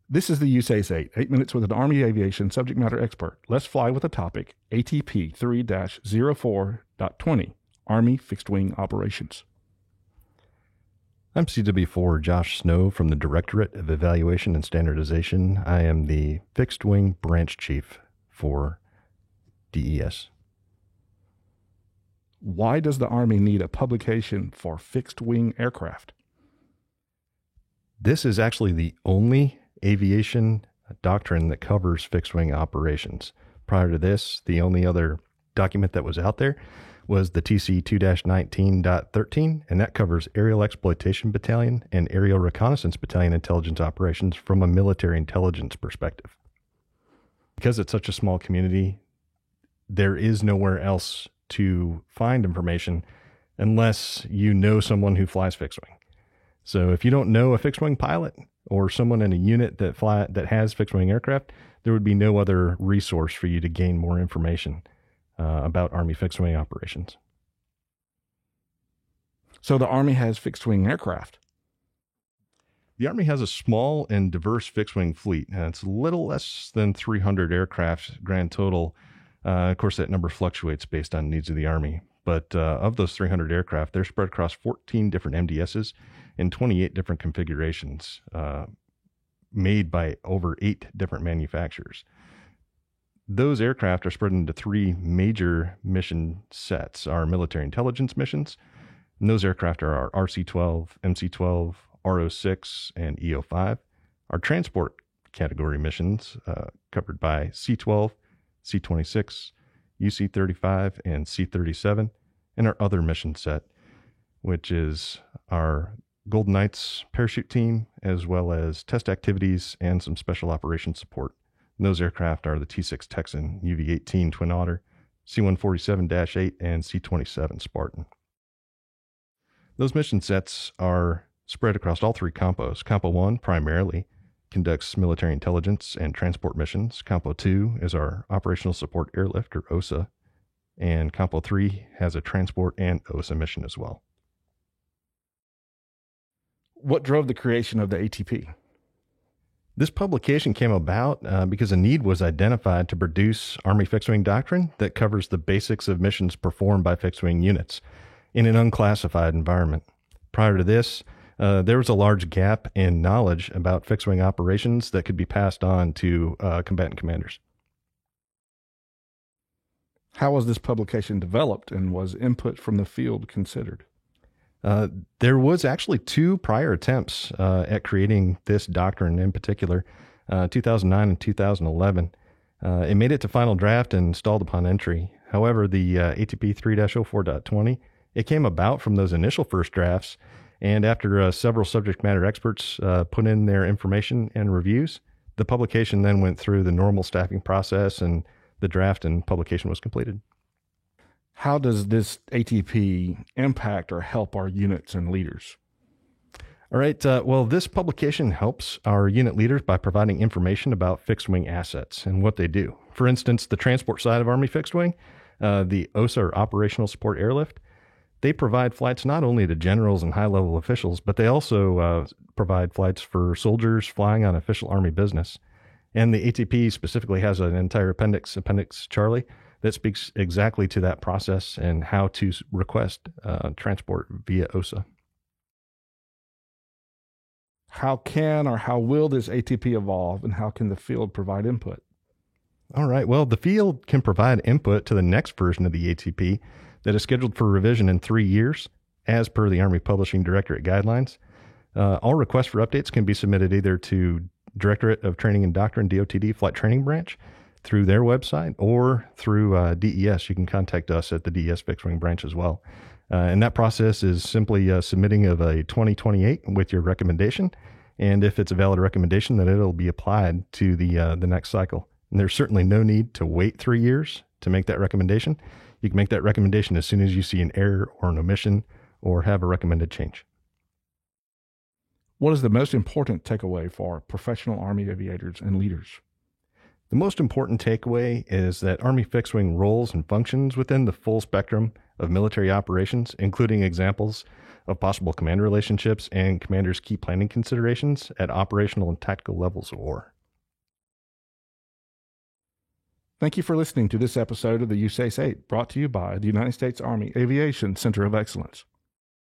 This is the USACE 8 minutes with an Army Aviation subject matter expert. Let's fly with a topic, ATP 3-04.20, Army Fixed Wing Operations. I'm CW4 Josh Snow from the Directorate of Evaluation and Standardization. I am the Fixed Wing Branch Chief for DES. Why does the Army need a publication for fixed wing aircraft? This is actually the only aviation doctrine that covers fixed wing operations. Prior to this, the only other document that was out there was the TC 2-19.13, and that covers Aerial Exploitation Battalion and Aerial Reconnaissance Battalion intelligence operations from a military intelligence perspective. Because it's such a small community, there is nowhere else to find information unless you know someone who flies fixed wing. So if you don't know a fixed wing pilot or someone in a unit that has fixed wing aircraft, there would be no other resource for you to gain more information about Army fixed wing operations. So the Army has fixed wing aircraft. The Army has a small and diverse fixed wing fleet. It's a little less than 300 aircraft grand total. Of course, that number fluctuates based on needs of the Army. But of those 300 aircraft, they're spread across 14 different MDSs and 28 different configurations made by over 8 different manufacturers. Those aircraft are spread into 3 major mission sets: our military intelligence missions, and those aircraft are our RC-12, MC-12, RO-6, and EO-5. Our transport category missions covered by C-12, C-26, UC-35, and C-37, and our other mission set, which is our Golden Knights parachute team, as well as test activities and some special operations support. And those aircraft are the T-6 Texan, UV-18 Twin Otter, C-147-8, and C-27 Spartan. Those mission sets are spread across all 3 compos. Compo 1 primarily conducts military intelligence and transport missions. Compo 2 is our operational support airlift, or OSA, and Compo 3 has a transport and OSA mission as well. What drove the creation of the ATP? This publication came about because a need was identified to produce Army fixed-wing doctrine that covers the basics of missions performed by fixed-wing units in an unclassified environment. Prior to this, there was a large gap in knowledge about fixed-wing operations that could be passed on to combatant commanders. How was this publication developed, and was input from the field considered? There was actually 2 prior attempts at creating this doctrine in particular, 2009 and 2011. It made it to final draft and stalled upon entry. However, the ATP 3-04.20, it came about from those initial first drafts, and after several subject matter experts put in their information and reviews, the publication then went through the normal staffing process, and the draft and publication was completed. How does this ATP impact or help our units and leaders? All right. Well, this publication helps our unit leaders by providing information about fixed-wing assets and what they do. For instance, the transport side of Army fixed-wing, the OSA, or Operational Support Airlift, they provide flights not only to generals and high-level officials, but they also provide flights for soldiers flying on official Army business. And the ATP specifically has an entire appendix, Appendix Charlie, that speaks exactly to that process and how to request transport via OSA. How can or how will this ATP evolve, and how can the field provide input? All right. Well, the field can provide input to the next version of the ATP that is scheduled for revision in 3 years, as per the Army Publishing Directorate guidelines. All requests for updates can be submitted either to Directorate of Training and Doctrine, DOTD Flight Training Branch, through their website, or through DES. You can contact us at the DES Fixed Wing Branch as well. And that process is simply submitting of a 2028 with your recommendation. And if it's a valid recommendation, then it'll be applied to the next cycle. And there's certainly no need to wait 3 years to make that recommendation. You can make that recommendation as soon as you see an error or an omission or have a recommended change. What is the most important takeaway for professional Army aviators and leaders? The most important takeaway is that Army fixed-wing roles and functions within the full spectrum of military operations, including examples of possible command relationships and commanders' key planning considerations at operational and tactical levels of war. Thank you for listening to this episode of the USACE 8, brought to you by the United States Army Aviation Center of Excellence.